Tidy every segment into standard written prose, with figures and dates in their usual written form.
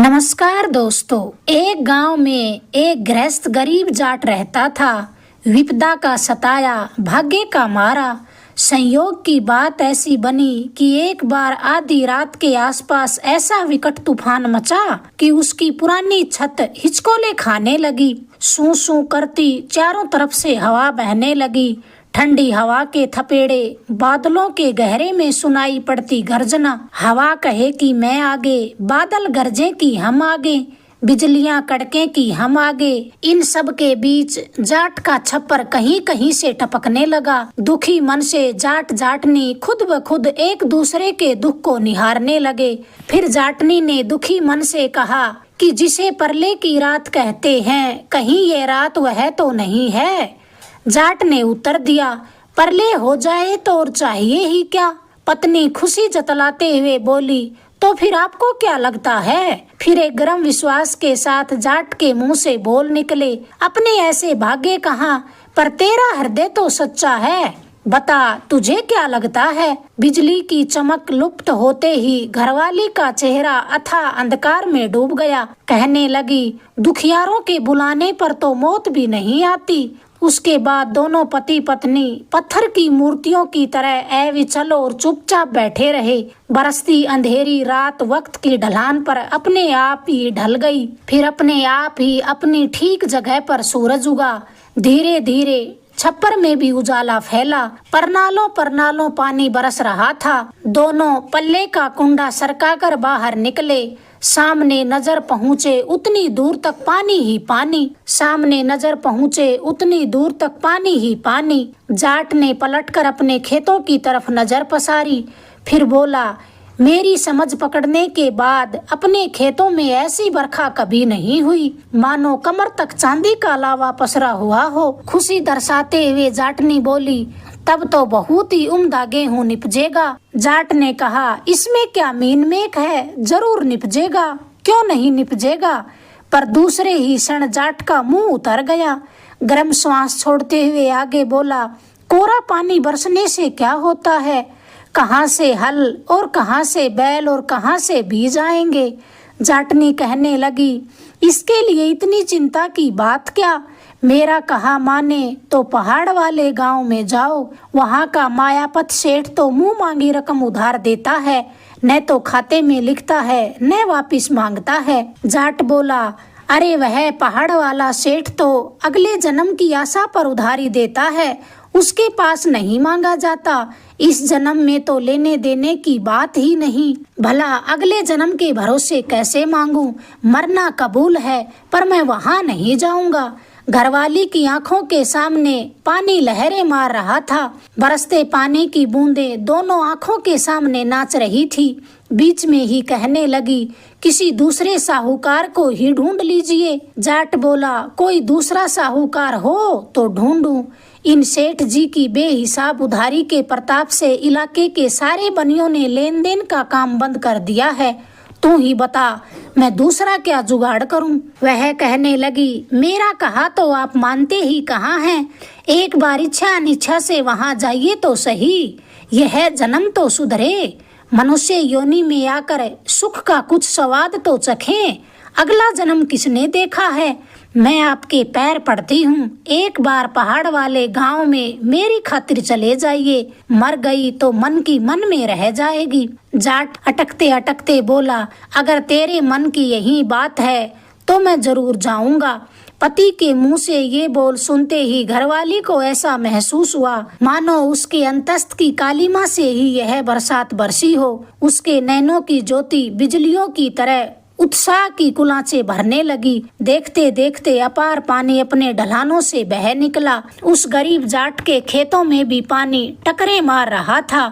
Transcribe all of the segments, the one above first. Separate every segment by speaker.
Speaker 1: नमस्कार दोस्तों। एक गांव में एक गृहस्थ गरीब जाट रहता था। विपदा का सताया, भाग्य का मारा। संयोग की बात ऐसी बनी कि एक बार आधी रात के आसपास ऐसा विकट तूफान मचा कि उसकी पुरानी छत हिचकोले खाने लगी। सू सू करती चारों तरफ से हवा बहने लगी। ठंडी हवा के थपेड़े, बादलों के गहरे में सुनाई पड़ती गर्जना। हवा कहे कि मैं आगे, बादल गरजे कि हम आगे, बिजलियां कड़के कि हम आगे। इन सब के बीच जाट का छप्पर कहीं कहीं से टपकने लगा। दुखी मन से जाट जाटनी खुद ब खुद एक दूसरे के दुख को निहारने लगे। फिर जाटनी ने दुखी मन से कहा कि जिसे परले की रात कहते हैं, कहीं ये रात वह तो नहीं है। जाट ने उत्तर दिया, परले हो जाए तो और चाहिए ही क्या। पत्नी खुशी जतलाते हुए बोली, तो फिर आपको क्या लगता है। फिर एक गर्म विश्वास के साथ जाट के मुंह से बोल निकले, अपने ऐसे भाग्य कहाँ, पर तेरा हृदय तो सच्चा है। बता तुझे क्या लगता है। बिजली की चमक लुप्त होते ही घरवाली का चेहरा अथाह अंधकार में डूब गया। कहने लगी, दुखियारों के बुलाने पर तो मौत भी नहीं आती। उसके बाद दोनों पति पत्नी पत्थर की मूर्तियों की तरह अविचल और चुपचाप बैठे रहे। बरसती अंधेरी रात वक्त की ढलान पर अपने आप ही ढल गई। फिर अपने आप ही अपनी ठीक जगह पर सूरज उगा। धीरे धीरे छप्पर में भी उजाला फैला। परनालों परनालों पानी बरस रहा था। दोनों पल्ले का कुंडा सरकाकर बाहर निकले। सामने नजर पहुँचे उतनी दूर तक पानी ही पानी। सामने नजर पहुँचे उतनी दूर तक पानी ही पानी। जाट ने पलटकर अपने खेतों की तरफ नजर पसारी। फिर बोला, मेरी समझ पकड़ने के बाद अपने खेतों में ऐसी बरखा कभी नहीं हुई, मानो कमर तक चांदी का लावा पसरा हुआ हो। खुशी दर्शाते हुए जाटनी बोली, तब तो बहुत ही उम्दा गेहूं निपजेगा। जाट ने कहा, इसमें क्या मीन मेक है, जरूर निपजेगा, क्यों नहीं निपजेगा। पर दूसरे ही क्षण जाट का मुंह उतर गया। गर्म श्वास छोड़ते हुए आगे बोला, कोरा पानी बरसने से क्या होता है। कहाँ से हल और कहाँ से बैल और कहाँ से बीज आएंगे। जाटनी कहने लगी, इसके लिए इतनी चिंता की बात क्या। मेरा कहा माने तो पहाड़ वाले गांव में जाओ। वहाँ का मायापत सेठ तो मुंह मांगी रकम उधार देता है, न तो खाते में लिखता है न वापिस मांगता है। जाट बोला, अरे वह पहाड़ वाला सेठ तो अगले जन्म की आशा पर उधारी देता है, उसके पास नहीं मांगा जाता। इस जन्म में तो लेने देने की बात ही नहीं, भला अगले जन्म के भरोसे कैसे मांगूं। मरना कबूल है पर मैं वहाँ नहीं जाऊंगा। घरवाली की आंखों के सामने पानी लहरें मार रहा था। बरसते पानी की बूंदें दोनों आंखों के सामने नाच रही थी। बीच में ही कहने लगी, किसी दूसरे साहूकार को ही ढूंढ लीजिए। जाट बोला, कोई दूसरा साहूकार हो तो ढूंढूं। इन सेठ जी की बेहिसाब उधारी के प्रताप से इलाके के सारे बनियों ने लेन देन का काम बंद कर दिया है। तू ही बता, मैं दूसरा क्या जुगाड़ करूं। वह कहने लगी, मेरा कहा तो आप मानते ही कहाँ हैं। एक बार इच्छा अनिच्छा से वहाँ जाइए तो सही। यह जन्म तो सुधरे, मनुष्य योनि में आकर सुख का कुछ स्वाद तो चखें। अगला जन्म किसने देखा है। मैं आपके पैर पड़ती हूँ, एक बार पहाड़ वाले गांव में मेरी खातिर चले जाइए। मर गई तो मन की मन में रह जाएगी। जाट अटकते अटकते बोला, अगर तेरे मन की यही बात है तो मैं जरूर जाऊंगा। पति के मुंह से ये बोल सुनते ही घरवाली को ऐसा महसूस हुआ मानो उसके अंतस्त की कालीमा से ही यह बरसात बरसी हो। उसके नैनों की ज्योति बिजलियों की तरह उत्साह की कुलाचे भरने लगी। देखते देखते अपार पानी अपने ढलानों से बह निकला। उस गरीब जाट के खेतों में भी पानी टकरे मार रहा था।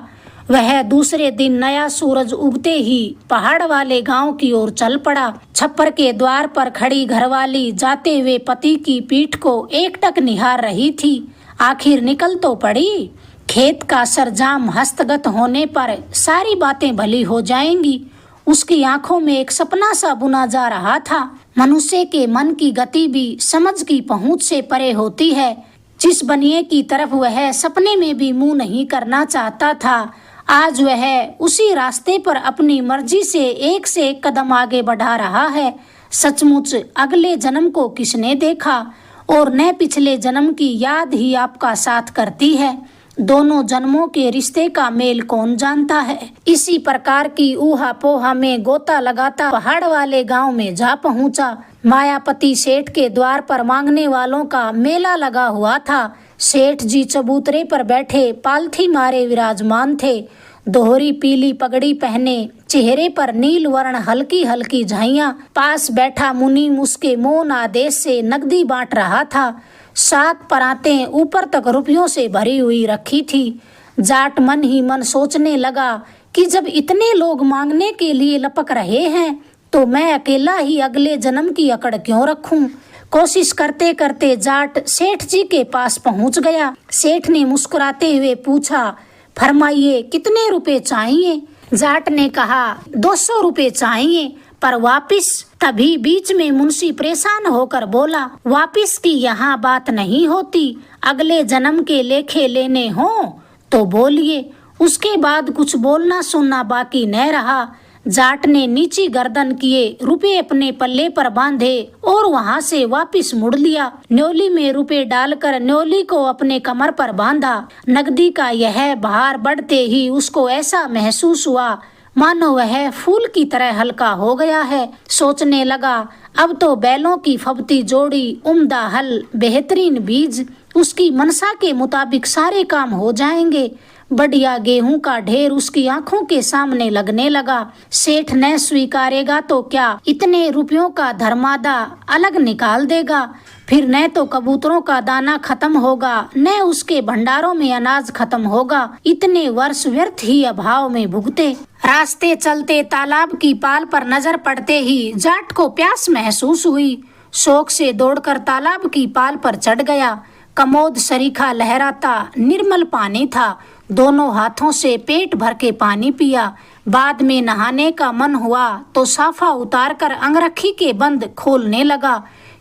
Speaker 1: वह दूसरे दिन नया सूरज उगते ही पहाड़ वाले गांव की ओर चल पड़ा। छप्पर के द्वार पर खड़ी घरवाली जाते हुए पति की पीठ को एकटक निहार रही थी। आखिर निकल तो पड़ी। खेत का सरंजाम हस्तगत होने पर सारी बातें भली हो जाएंगी। उसकी आंखों में एक सपना सा बुना जा रहा था। मनुष्य के मन की गति भी समझ की पहुंच से परे होती है। जिस बनिए की तरफ वह सपने में भी मुंह नहीं करना चाहता था, आज वह उसी रास्ते पर अपनी मर्जी से एक कदम आगे बढ़ा रहा है। सचमुच अगले जन्म को किसने देखा, और न पिछले जन्म की याद ही आपका साथ करती है। दोनों जन्मों के रिश्ते का मेल कौन जानता है। इसी प्रकार की ऊहा पोहा में गोता लगाता पहाड़ वाले गांव में जा पहुंचा। मायापति सेठ के द्वार पर मांगने वालों का मेला लगा हुआ था। सेठ जी चबूतरे पर बैठे पालथी मारे विराजमान थे। दोहरी पीली पगड़ी पहने, चेहरे पर नील वर्ण हल्की हल्की झाइयां। पास बैठा मुनीम उसके मौन आदेश से नकदी बांट रहा था। 7 परातें ऊपर तक रुपयों से भरी हुई रखी थी। जाट मन ही मन सोचने लगा कि जब इतने लोग मांगने के लिए लपक रहे हैं तो मैं अकेला ही अगले जन्म की अकड़ क्यों रखूं। कोशिश करते करते जाट सेठ जी के पास पहुंच गया। सेठ ने मुस्कुराते हुए पूछा, फरमाइए कितने रुपए चाहिए। जाट ने कहा 200 रुपए चाहिए, पर वापिस। तभी बीच में मुंशी परेशान होकर बोला, वापिस की यहाँ बात नहीं होती, अगले जन्म के लेखे लेने हो तो बोलिए। उसके बाद कुछ बोलना सुनना बाकी न रहा। जाट ने नीची गर्दन किए, रुपए अपने पल्ले पर बांधे और वहां से वापिस मुड़ लिया। न्योली में रुपए डालकर न्योली को अपने कमर पर बांधा। नकदी का यह भार बढ़ते ही उसको ऐसा महसूस हुआ मानो वह फूल की तरह हल्का हो गया है। सोचने लगा, अब तो बैलों की फबती जोड़ी, उम्दा हल, बेहतरीन बीज, उसकी मनसा के मुताबिक सारे काम हो जाएंगे। बढ़िया गेहूं का ढेर उसकी आंखों के सामने लगने लगा। सेठ न स्वीकारेगा तो क्या, इतने रुपयों का धर्मादा अलग निकाल देगा। फिर न तो कबूतरों का दाना खत्म होगा, न उसके भंडारों में अनाज खत्म होगा। इतने वर्ष व्यर्थ ही अभाव में भुगते। रास्ते चलते तालाब की पाल पर नजर पड़ते ही जाट को प्यास महसूस हुई। शौक से दौड़कर तालाब की पाल पर चढ़ गया। कमोद सरीखा लहराता निर्मल पानी था। दोनों हाथों से पेट भर के पानी पिया। बाद में नहाने का मन हुआ तो साफा उतारकर अंगरखी के बंद खोलने लगा।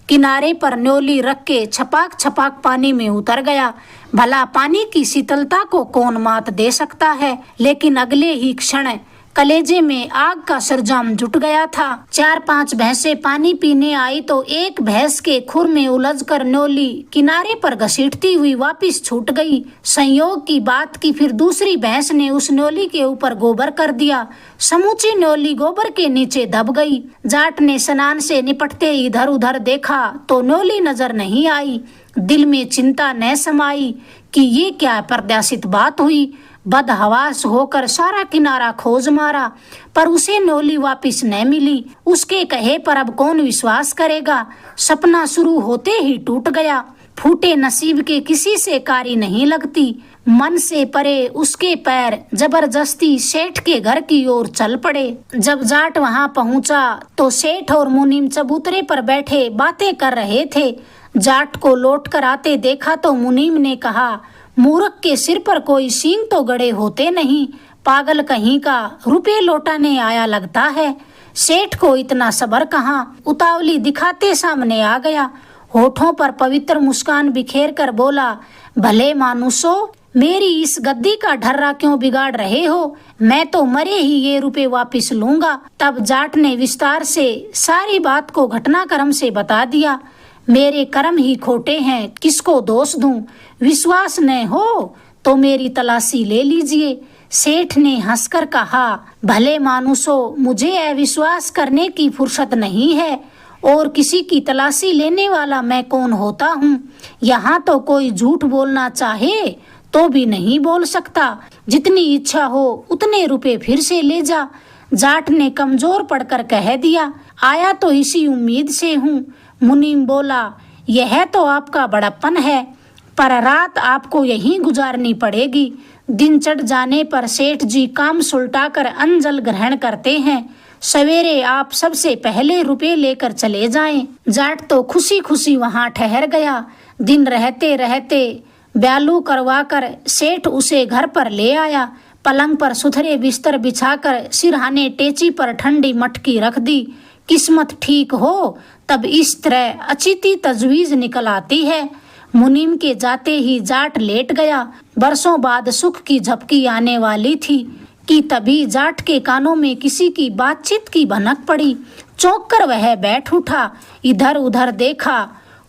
Speaker 1: किनारे पर न्योली रख के छपाक छपाक पानी में उतर गया। भला पानी की शीतलता को कौन मात दे सकता है, लेकिन अगले ही क्षण कलेजे में आग का सरजाम जुट गया था। 4-5 भैंसें पानी पीने आई तो एक भैंस के खुर में उलझकर न्योली किनारे पर घसीटती हुई वापस छूट गई। संयोग की बात कि फिर दूसरी भैंस ने उस न्योली के ऊपर गोबर कर दिया। समूची न्योली गोबर के नीचे दब गई। जाट ने स्नान से निपटते इधर उधर देखा तो न्योली नजर नहीं आई। दिल में चिंता न समाई कि ये क्या प्रत्याशित बात हुई। बदहवास होकर सारा किनारा खोज मारा, पर उसे न्योली वापिस न मिली। उसके कहे पर अब कौन विश्वास करेगा। सपना शुरू होते ही टूट गया। फूटे नसीब के किसी से कारी नहीं लगती। मन से परे उसके पैर जबरदस्ती सेठ के घर की ओर चल पड़े। जब जाट वहां पहुंचा तो सेठ और मुनीम चबूतरे पर बैठे बातें कर रहे थे। जाट को लौट कर आते देखा तो मुनीम ने कहा, मूर्ख के सिर पर कोई सींग तो गड़े होते नहीं, पागल कहीं का, रुपए लौटाने आया लगता है। सेठ को इतना सब्र कहाँ, उतावली दिखाते सामने आ गया। होठों पर पवित्र मुस्कान बिखेर कर बोला, भले मानुसो, मेरी इस गद्दी का ढर्रा क्यों बिगाड़ रहे हो। मैं तो मरे ही ये रुपए वापिस लूंगा। तब जाट ने विस्तार से सारी बात को घटनाक्रम से बता दिया। मेरे कर्म ही खोटे हैं, किसको दोष दूं। विश्वास न हो तो मेरी तलाशी ले लीजिए। सेठ ने हंसकर कहा, भले मानुसो, मुझे अविश्वास करने की फुर्सत नहीं है, और किसी की तलाशी लेने वाला मैं कौन होता हूँ। यहाँ तो कोई झूठ बोलना चाहे तो भी नहीं बोल सकता। जितनी इच्छा हो उतने रुपए फिर से ले जा। जाट ने कमजोर पड़कर कह दिया, आया तो इसी उम्मीद से हूँ। मुनीम बोला, यह तो आपका बड़प्पन है, पर रात आपको यहीं गुजारनी पड़ेगी। दिन चढ़ जाने पर सेठ जी काम सुलटाकर अंजल ग्रहण करते हैं। सवेरे आप सबसे पहले रुपए लेकर चले जाएं। जाट तो खुशी खुशी वहां ठहर गया। दिन रहते रहते ब्यालू करवाकर सेठ उसे घर पर ले आया। पलंग पर सुथरे बिस्तर बिछाकर सिरहाने टेची पर ठंडी मटकी रख दी। किस्मत ठीक हो तब इस तरह अचिती तजवीज निकल आती है। मुनीम के जाते ही जाट लेट गया। बरसों बाद सुख की झपकी आने वाली थी कि तभी जाट के कानों में किसी की बातचीत की भनक पड़ी। चौंक कर वह बैठ उठा, इधर उधर देखा,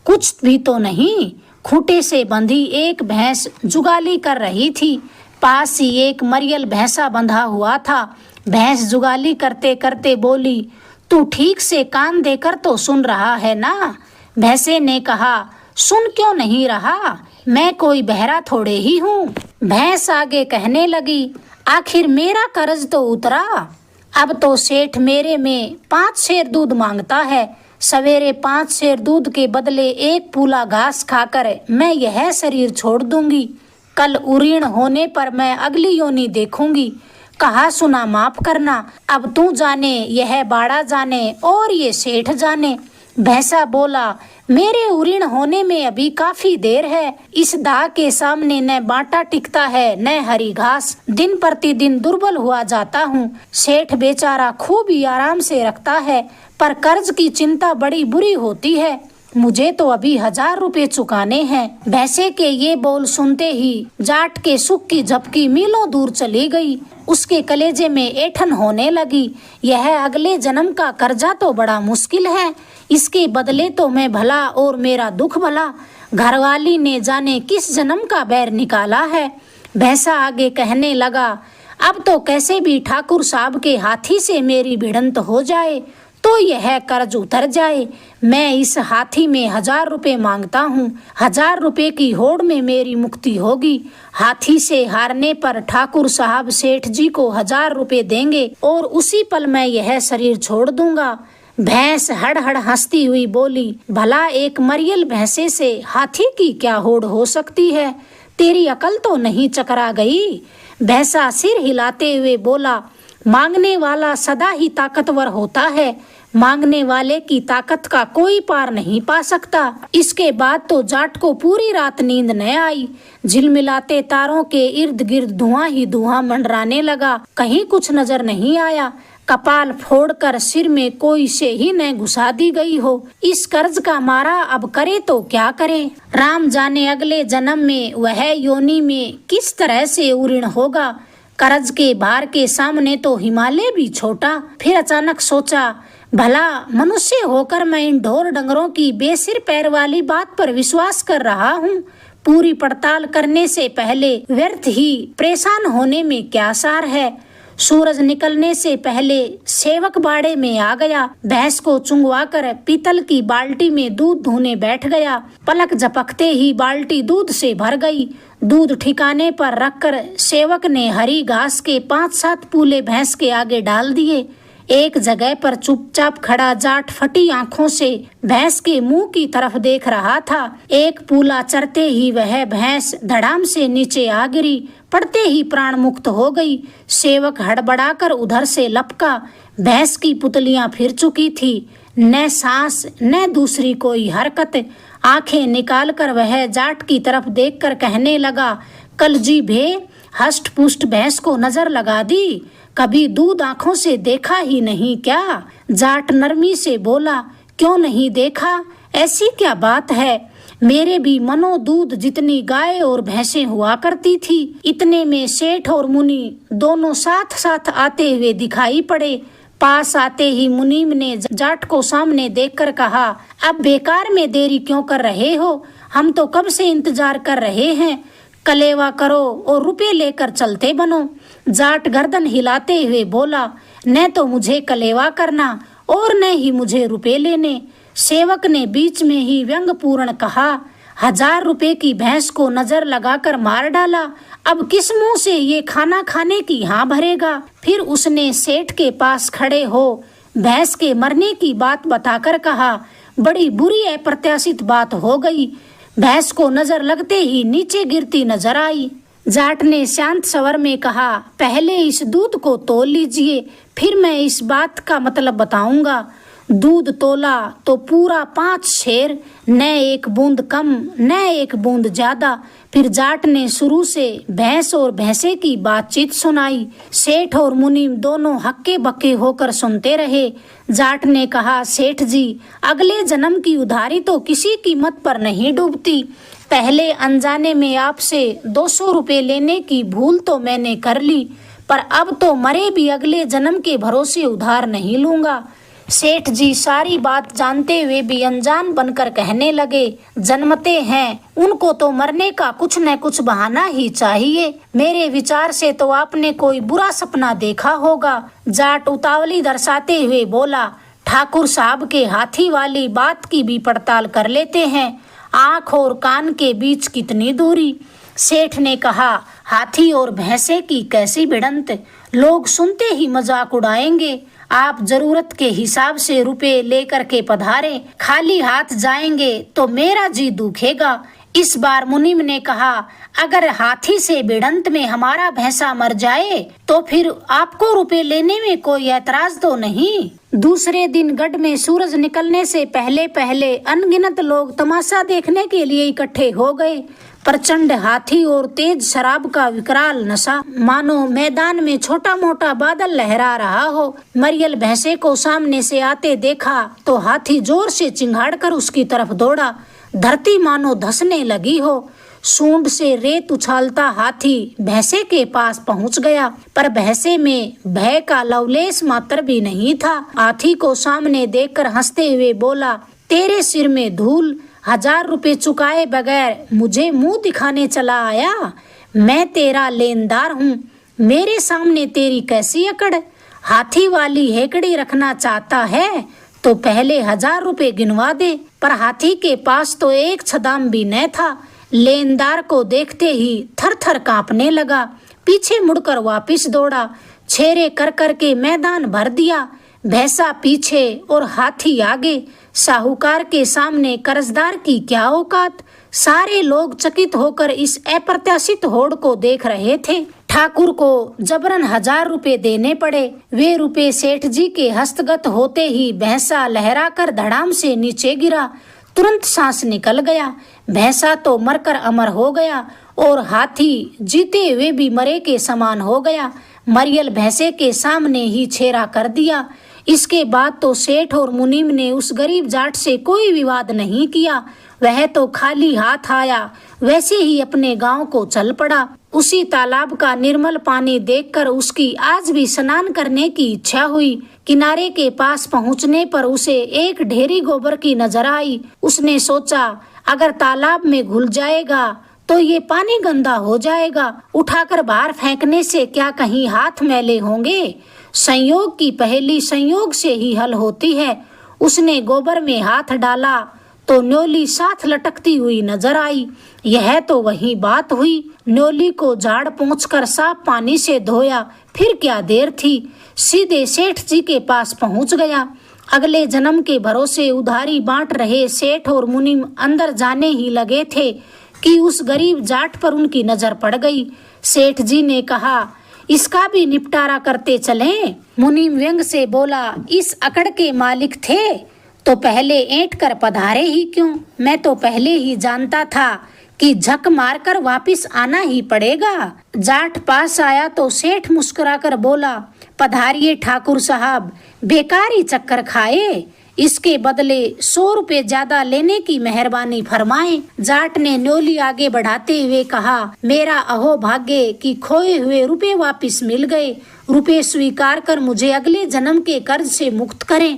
Speaker 1: कुछ भी तो नहीं। खूंटे से बंधी एक भैंस जुगाली कर रही थी। पास ही एक मरियल भैंसा बंधा हुआ था। भैंस जुगाली करते करते बोली, तू ठीक से कान देकर तो सुन रहा है ना? भैंसे ने कहा, सुन क्यों नहीं रहा, मैं कोई बहरा थोड़े ही हूँ। भैंस आगे कहने लगी, आखिर मेरा कर्ज तो उतरा। अब तो सेठ मेरे में 5 सेर दूध मांगता है। सवेरे 5 सेर दूध के बदले 1 पूला घास खाकर मैं यह शरीर छोड़ दूंगी। कल उरीण होने पर मैं अगली योनि देखूंगी। कहा सुना माफ करना। अब तू जाने, यह बाड़ा जाने और ये सेठ जाने। भैंसा बोला, मेरे उरीण होने में अभी काफी देर है। इस दाह के सामने न बाटा टिकता है न हरी घास। दिन प्रतिदिन दुर्बल हुआ जाता हूँ। सेठ बेचारा खूब ही आराम से रखता है, पर कर्ज की चिंता बड़ी बुरी होती है। मुझे तो अभी 1000 रुपए चुकाने हैं। भैंसे के ये बोल सुनते ही जाट के सुख की झपकी मीलों दूर चली गई। उसके कलेजे में ऐंठन होने लगी। यह अगले जन्म का कर्जा तो बड़ा मुश्किल है, इसके बदले तो मैं भला और मेरा दुख भला। घरवाली ने जाने किस जन्म का बैर निकाला है। भैंसा आगे कहने लगा, अब तो कैसे भी ठाकुर साहब के हाथी से मेरी भिड़ंत हो जाए तो यह कर्ज उतर जाए। मैं इस हाथी में 1000 रुपए मांगता हूँ। 1000 रुपए की होड़ में मेरी मुक्ति होगी। हाथी से हारने पर ठाकुर साहब सेठ जी को 1000 रुपए देंगे और उसी पल मैं यह शरीर छोड़ दूंगा। भैंस हड़ हंसती हुई बोली, भला एक मरियल भैंसे से हाथी की क्या होड़ हो सकती है? तेरी अकल तो नहीं चकरा गई? भैंसा सिर हिलाते हुए बोला, मांगने वाला सदा ही ताकतवर होता है। मांगने वाले की ताकत का कोई पार नहीं पा सकता। इसके बाद तो जाट को पूरी रात नींद न आई। झिलमिलाते तारों के इर्द गिर्द धुआं ही धुआं मंडराने लगा। कहीं कुछ नजर नहीं आया। कपाल फोड़कर सिर में कोई से ही न घुसा दी गई हो। इस कर्ज का मारा अब करे तो क्या करे। राम जाने अगले जन्म में वह योनि में किस तरह से उरीण होगा। कर्ज के भार के सामने तो हिमालय भी छोटा। फिर अचानक सोचा, भला मनुष्य होकर मैं इन ढोर डंगरों की बेसिर पैर वाली बात पर विश्वास कर रहा हूँ। पूरी पड़ताल करने से पहले व्यर्थ ही परेशान होने में क्या सार है। सूरज निकलने से पहले सेवक बाड़े में आ गया। भैंस को चुंगवाकर पीतल की बाल्टी में दूध धोने बैठ गया। पलक झपकते ही बाल्टी दूध से भर गई। दूध ठिकाने पर रखकर सेवक ने हरी घास के 5-7 पूले भैंस के आगे डाल दिए। एक जगह पर चुपचाप खड़ा जाट फटी आंखों से भैंस के मुंह की तरफ देख रहा था। एक पूला चरते ही वह भैंस धड़ाम से नीचे आ गिरी। पड़ते ही प्राण मुक्त हो गई। सेवक हड़बड़ाकर उधर से लपका। भैंस की पुतलियां फिर चुकी थी। न सांस न दूसरी कोई हरकत। आंखें निकालकर वह जाट की तरफ देखकर कहने लगा, कलजी भे, हष्ट पुष्ट भैंस को नजर लगा दी? कभी दूध आंखों से देखा ही नहीं क्या? जाट नरमी से बोला, क्यों नहीं देखा? ऐसी क्या बात है? मेरे भी मनो दूध जितनी गाय और भैंसें हुआ करती थी। इतने में सेठ और मुनि दोनों साथ साथ आते हुए दिखाई पड़े। पास आते ही मुनीम ने जाट को सामने देखकर कहा, अब बेकार में देरी क्यों कर रहे हो? हम तो कब से इंतजार कर रहे हैं। कलेवा करो और रुपए लेकर चलते बनो। जाट गर्दन हिलाते हुए बोला, न तो मुझे कलेवा करना और न ही मुझे रुपए लेने। सेवक ने बीच में ही व्यंग्यपूर्ण कहा, 1000 रुपए की भैंस को नजर लगाकर मार डाला। अब किस मुंह से ये खाना खाने की हाँ भरेगा? फिर उसने सेठ के पास खड़े हो भैंस के मरने की बात बताकर कहा, बड़ी बुरी अप्रत्याशित बात हो गई। भैंस को नजर लगते ही नीचे गिरती नजर आई। जाट ने शांत स्वर में कहा, पहले इस दूध को तोल लीजिए, फिर मैं इस बात का मतलब बताऊंगा। दूध तोला तो पूरा 5 शेर, न एक बूंद कम न एक बूंद ज्यादा। फिर जाट ने शुरू से भैंस और भैंसे की बातचीत सुनाई। सेठ और मुनीम दोनों हक्के बक्के होकर सुनते रहे। जाट ने कहा, सेठ जी, अगले जन्म की उधारी तो किसी कीमत पर नहीं डूबती। पहले अनजाने में आपसे 200 रुपए लेने की भूल तो मैंने कर ली, पर अब तो मरे भी अगले जन्म के भरोसे उधार नहीं लूंगा। सेठ जी सारी बात जानते हुए भी अनजान बनकर कहने लगे, जन्मते हैं उनको तो मरने का कुछ न कुछ बहाना ही चाहिए। मेरे विचार से तो आपने कोई बुरा सपना देखा होगा। जाट उतावली दर्शाते हुए बोला, ठाकुर साहब के हाथी वाली बात की भी पड़ताल कर लेते हैं। आंख और कान के बीच कितनी दूरी? सेठ ने कहा, हाथी और भैंसे की कैसी भिड़ंत, लोग सुनते ही मजाक उड़ाएंगे। आप जरूरत के हिसाब से रुपए लेकर के पधारे, खाली हाथ जाएंगे तो मेरा जी दुखेगा। इस बार मुनीम ने कहा, अगर हाथी से भिड़ंत में हमारा भैंसा मर जाए तो फिर आपको रुपए लेने में कोई ऐतराज तो नहीं। दूसरे दिन गढ़ में सूरज निकलने से पहले पहले अनगिनत लोग तमाशा देखने के लिए इकट्ठे हो गए। प्रचंड हाथी और तेज शराब का विकराल नशा, मानो मैदान में छोटा मोटा बादल लहरा रहा हो। मरियल भैंसे को सामने से आते देखा तो हाथी जोर से चिंगाड़ कर उसकी तरफ दौड़ा। धरती मानो धंसने लगी हो। सूंड से रेत उछालता हाथी भैंसे के पास पहुंच गया, पर भैंसे में भय का लवलेश मात्र भी नहीं था। हाथी को सामने देखकर हंसते हुए बोला, तेरे सिर में धूल, 1000 रुपए चुकाए बगैर मुझे मुंह दिखाने चला आया। मैं तेरा लेनदार हूँ, मेरे सामने तेरी कैसी अकड़? हाथी वाली हेकड़ी रखना चाहता है तो पहले 1000 रुपए गिनवा दे। पर हाथी के पास तो एक छदाम भी न था। लेनदार को देखते ही थर थर कांपने लगा, पीछे मुड़कर वापिस दौड़ा। छेरे कर कर के मैदान भर दिया। भैंसा पीछे और हाथी आगे। साहूकार के सामने कर्जदार की क्या औकात। सारे लोग चकित होकर इस अप्रत्याशित होड़ को देख रहे थे। ठाकुर को जबरन 1000 रुपए देने पड़े। वे रुपए सेठ जी के हस्तगत होते ही भैंसा लहराकर धड़ाम से नीचे गिरा। तुरंत सांस निकल गया। भैंसा तो मरकर अमर हो गया और हाथी जीते हुए भी मरे के समान हो गया। मरियल भैंसे के सामने ही छेरा कर दिया। इसके बाद तो सेठ और मुनीम ने उस गरीब जाट से कोई विवाद नहीं किया। वह तो खाली हाथ आया, वैसे ही अपने गांव को चल पड़ा। उसी तालाब का निर्मल पानी देखकर उसकी आज भी स्नान करने की इच्छा हुई। किनारे के पास पहुंचने पर उसे एक ढेरी गोबर की नजर आई। उसने सोचा, अगर तालाब में घुल जाएगा तो ये पानी गंदा हो जाएगा। उठाकर बाहर फेंकने से क्या कहीं हाथ मैले होंगे? संयोग की पहेली संयोग से ही हल होती है। उसने गोबर में हाथ डाला तो न्योली साथ लटकती हुई नजर आई। यह तो वही बात हुई। न्योली को झाड़ पोंछकर साफ पानी से धोया, फिर क्या देर थी, सीधे सेठ जी के पास पहुंच गया। अगले जन्म के भरोसे उधारी बांट रहे सेठ और मुनीम अंदर जाने ही लगे थे कि उस गरीब जाट पर उनकी नजर पड़ गई। सेठ जी ने कहा, इसका भी निपटारा करते चलें। मुनीम व्यंग से बोला, इस अकड़ के मालिक थे तो पहले ऐंठ कर पधारे ही क्यों? मैं तो पहले ही जानता था कि झक मारकर वापिस आना ही पड़ेगा। जाट पास आया तो सेठ मुस्कुराकर बोला, पधारिए ठाकुर साहब, बेकार ही चक्कर खाए, इसके बदले 100 रुपए ज्यादा लेने की मेहरबानी फरमाएं। जाट ने न्योली आगे बढ़ाते हुए कहा, मेरा अहो भाग्य कि खोए हुए रुपए वापिस मिल गए। रुपए स्वीकार कर मुझे अगले जन्म के कर्ज से मुक्त करें।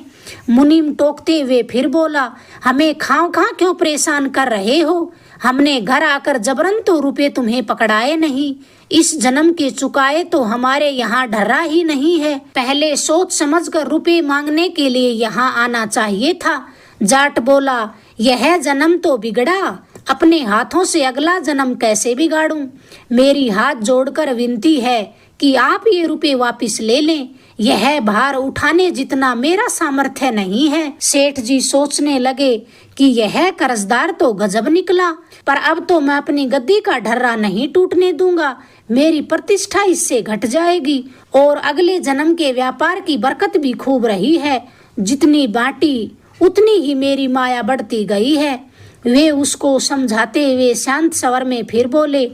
Speaker 1: मुनीम टोकते हुए फिर बोला, हमें खां खां क्यों परेशान कर रहे हो? हमने घर आकर जबरन तो रुपए तुम्हें पकड़ाए नहीं। इस जन्म के चुकाए तो हमारे यहाँ ढर्रा ही नहीं है। पहले सोच समझ कर रुपए मांगने के लिए यहाँ आना चाहिए था। जाट बोला, यह जन्म तो बिगड़ा, अपने हाथों से अगला जन्म कैसे बिगाड़ूं? मेरी हाथ जोड़कर विनती है कि आप ये रुपए वापिस ले लें। यह भार उठाने जितना मेरा सामर्थ्य नहीं है। सेठ जी सोचने लगे कि यह कर्जदार तो गजब निकला, पर अब तो मैं अपनी गद्दी का ढर्रा नहीं टूटने दूंगा। मेरी प्रतिष्ठा इससे घट जाएगी और अगले जन्म के व्यापार की बरकत भी खूब रही है। जितनी बांटी उतनी ही मेरी माया बढ़ती गई है। वे उसको समझाते हुए शांत स्वर में फिर बोले,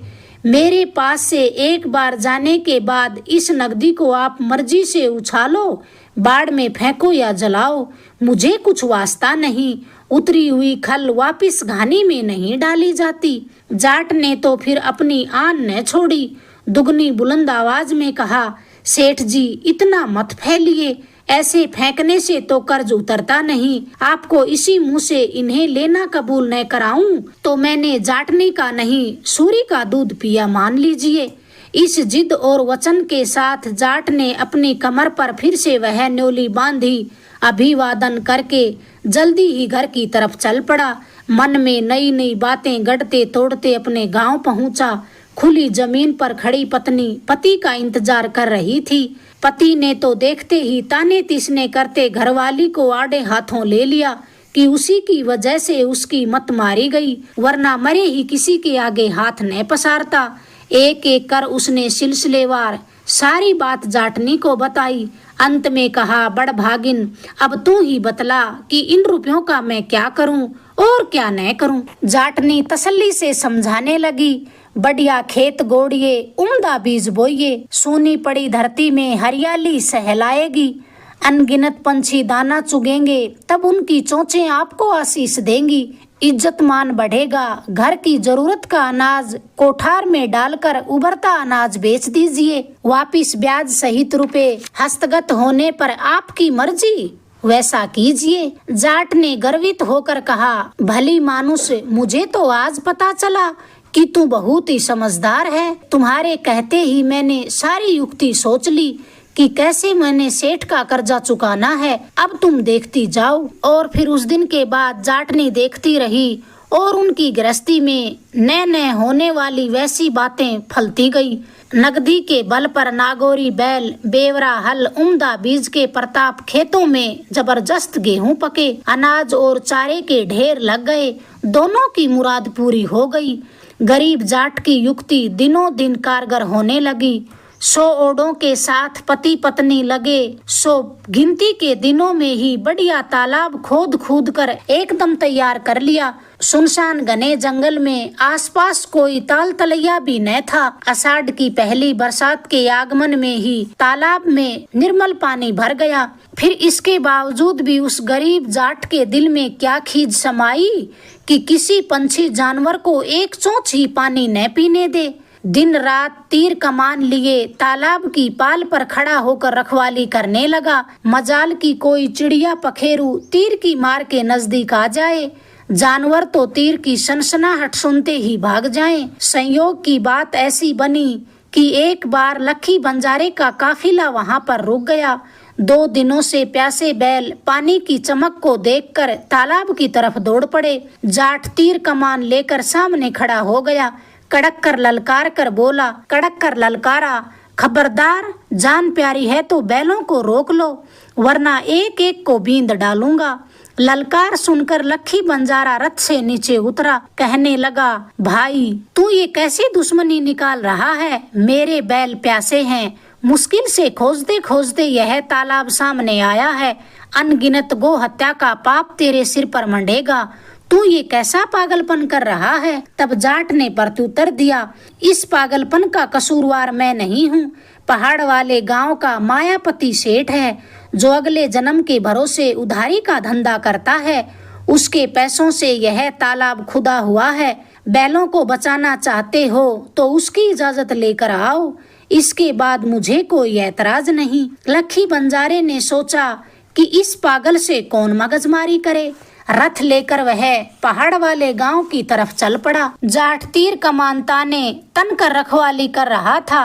Speaker 1: मेरे पास से एक बार जाने के बाद इस नकदी को आप मर्जी से उछालो, बाढ़ में फेंको या जलाओ, मुझे कुछ वास्ता नहीं, उतरी हुई खल वापिस घानी में नहीं डाली जाती। जाट ने तो फिर अपनी आन न छोड़ी, दुगनी बुलंद आवाज में कहा, सेठ जी इतना मत फैलिए, ऐसे फेंकने से तो कर्ज उतरता नहीं। आपको इसी मुंह से इन्हें लेना कबूल न कराऊं तो मैंने जाटने का नहीं सूरी का दूध पिया मान लीजिए। इस जिद और वचन के साथ जाट ने अपनी कमर पर फिर से वह न्योली बांधी, अभिवादन करके जल्दी ही घर की तरफ चल पड़ा। मन में नई नई बातें गढ़ते तोड़ते अपने गांव पहुंचा। खुली जमीन पर खड़ी पत्नी पति का इंतजार कर रही थी। पति ने तो देखते ही ताने तिसने करते घरवाली को आड़े हाथों ले लिया कि उसी की वजह से उसकी मत मारी गई, वरना मरे ही किसी के आगे हाथ न पसारता। एक एक कर उसने सिलसिलेवार सारी बात जाटनी को बताई। अंत में कहा, बड़ भागिन अब तू ही बतला कि इन रुपयों का मैं क्या करूं और क्या न करूं। जाटनी तसल्ली से समझाने लगी, बढ़िया खेत गोड़िए, उम्दा बीज बोइए, सोनी पड़ी धरती में हरियाली सहलाएगी। अनगिनत पंछी दाना चुगेंगे, तब उनकी चोंचें आपको आशीष देंगी। इज्जत मान बढ़ेगा। घर की जरूरत का अनाज कोठार में डालकर उभरता अनाज बेच दीजिए। वापिस ब्याज सहित रुपए हस्तगत होने पर आपकी मर्जी, वैसा कीजिए। जाट ने गर्वित होकर कहा, भली मानुष, मुझे तो आज पता चला कि तू बहुत ही समझदार है। तुम्हारे कहते ही मैंने सारी युक्ति सोच ली कि कैसे मैंने सेठ का कर्जा चुकाना है। अब तुम देखती जाओ। और फिर उस दिन के बाद जाटनी देखती रही और उनकी गृहस्थी में नए नए होने वाली वैसी बातें फलती गई। नगदी के बल पर नागौरी बैल, बेवरा हल, उम्दा बीज के प्रताप खेतों में जबरदस्त गेहूं पके, अनाज और चारे के ढेर लग गए। दोनों की मुराद पूरी हो गई। गरीब जाट की युक्ति दिनों दिन कारगर होने लगी। 100 ओडों के साथ पति पत्नी लगे। 100 गिनती के दिनों में ही बढ़िया तालाब खोद कर एकदम तैयार कर लिया। सुनसान घने जंगल में आसपास कोई ताल तलैया भी न था। आषाढ़ की पहली बरसात के आगमन में ही तालाब में निर्मल पानी भर गया। फिर इसके बावजूद भी उस गरीब जाट के दिल में क्या खीज समाई कि किसी पंछी जानवर को एक चोंच ही पानी न पीने दे। दिन रात तीर कमान लिए तालाब की पाल पर खड़ा होकर रखवाली करने लगा। मजाल की कोई चिड़िया पखेरू तीर की मार के नजदीक आ जाए। जानवर तो तीर की सनसनाहट सुनते ही भाग जाएं। संयोग की बात ऐसी बनी कि एक बार लखी बंजारे का काफिला वहां पर रुक गया। 2 दिनों से प्यासे बैल पानी की चमक को देखकर तालाब की तरफ दौड़ पड़े। जाट तीर कमान लेकर सामने खड़ा हो गया। कड़क कर ललकार कर बोला, कड़क कर ललकारा, खबरदार, जान प्यारी है तो बैलों को रोक लो, वरना एक एक को बींद डालूंगा। ललकार सुनकर लखी बंजारा रथ से नीचे उतरा। कहने लगा, भाई तू ये कैसी दुश्मनी निकाल रहा है? मेरे बैल प्यासे हैं। मुश्किल से खोजते खोजते यह तालाब सामने आया है। अनगिनत गो हत्या का पाप तेरे सिर पर मंडेगा। तू ये कैसा पागलपन कर रहा है? तब जाट ने प्रत्युत्तर दिया, इस पागलपन का कसूरवार मैं नहीं हूँ। पहाड़ वाले गांव का मायापति सेठ है जो अगले जन्म के भरोसे उधारी का धंधा करता है। उसके पैसों से यह तालाब खुदा हुआ है। बैलों को बचाना चाहते हो तो उसकी इजाजत लेकर आओ। इसके बाद मुझे कोई ऐतराज नहीं। लखी बंजारे ने सोचा कि इस पागल से कौन मगजमारी करे। रथ लेकर वह पहाड़ वाले गांव की तरफ चल पड़ा। जाट तीर कमान ताने तन कर रखवाली कर रहा था।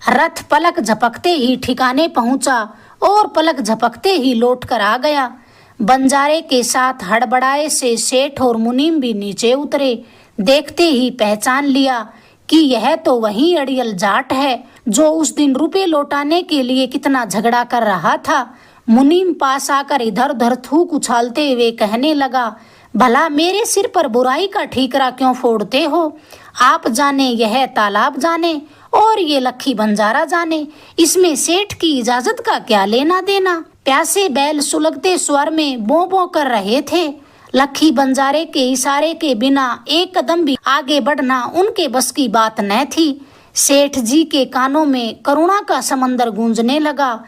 Speaker 1: रथ पलक झपकते ही ठिकाने पहुंचा और पलक झपकते ही लौट कर आ गया। बंजारे के साथ हड़बड़ाए से सेठ और मुनीम भी नीचे उतरे। देखते ही पहचान लिया कि यह तो वही अड़ियल जाट है जो उस दिन रुपए लौटाने के लिए कितना झगड़ा कर रहा था। मुनीम पास आकर इधर उधर थूक उछालते हुए कहने लगा, भला मेरे सिर पर बुराई का ठीकरा क्यों फोड़ते हो? आप जाने, यह तालाब जाने और ये लखी बंजारा जाने, इसमें सेठ की इजाजत का क्या लेना देना? प्यासे बैल सुलगते स्वर में बो बो कर रहे थे। लखी बंजारे के इशारे के बिना एक कदम भी आगे बढ़ना उनके बस की बात न थी। सेठ जी के कानों में करुणा का समंदर गूंजने लगा।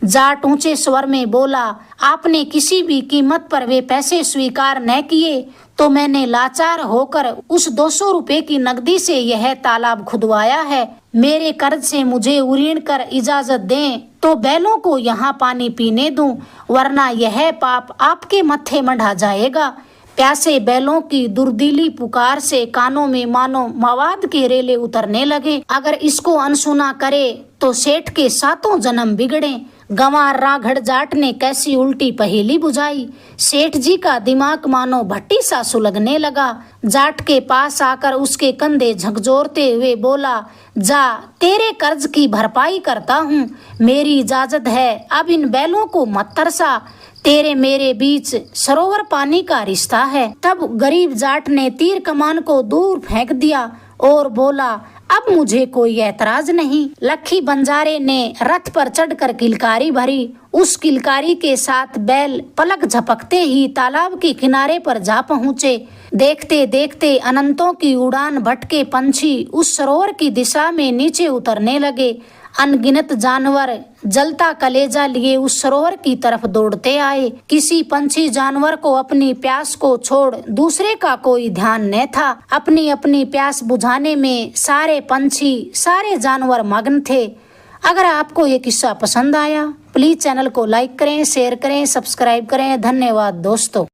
Speaker 1: जाट ऊंचे स्वर में बोला, आपने किसी भी कीमत पर वे पैसे स्वीकार न किए तो मैंने लाचार होकर उस 200 रुपए की नकदी से यह तालाब खुदवाया है। मेरे कर्ज से मुझे उरीण कर इजाजत दें तो बैलों को यहाँ पानी पीने दूं, वरना यह पाप आपके मत्थे मढ़ा जाएगा। प्यासे बैलों की दुर्दिली पुकार से कानों में मानो मवाद के रेले उतरने लगे। अगर इसको अनसुना करे तो सेठ के 7 जन्म बिगड़े। गंवार राघड़ जाट ने कैसी उल्टी पहेली बुझाई। सेठ जी का दिमाग मानो भट्टी सा सुलगने लगा। जाट के पास आकर उसके कंधे झकझोरते हुए बोला, जा तेरे कर्ज की भरपाई करता हूँ, मेरी इजाजत है, अब इन बैलों को मत तरसा, तेरे मेरे बीच सरोवर पानी का रिश्ता है। तब गरीब जाट ने तीर कमान को दूर फेंक दिया और बोला, अब मुझे कोई ऐतराज नहीं। लखी बंजारे ने रथ पर चढ़कर किलकारी भरी। उस किलकारी के साथ बैल पलक झपकते ही तालाब के किनारे पर जा पहुँचे। देखते देखते अनंतों की उड़ान भटके पंछी उस सरोवर की दिशा में नीचे उतरने लगे। अनगिनत जानवर जलता कलेजा लिए उस सरोवर की तरफ दौड़ते आए। किसी पंछी जानवर को अपनी प्यास को छोड़ दूसरे का कोई ध्यान न था। अपनी अपनी प्यास बुझाने में सारे पंछी सारे जानवर मग्न थे। अगर आपको ये किस्सा पसंद आया प्लीज चैनल को लाइक करें, शेयर करें, सब्सक्राइब करें। धन्यवाद दोस्तों।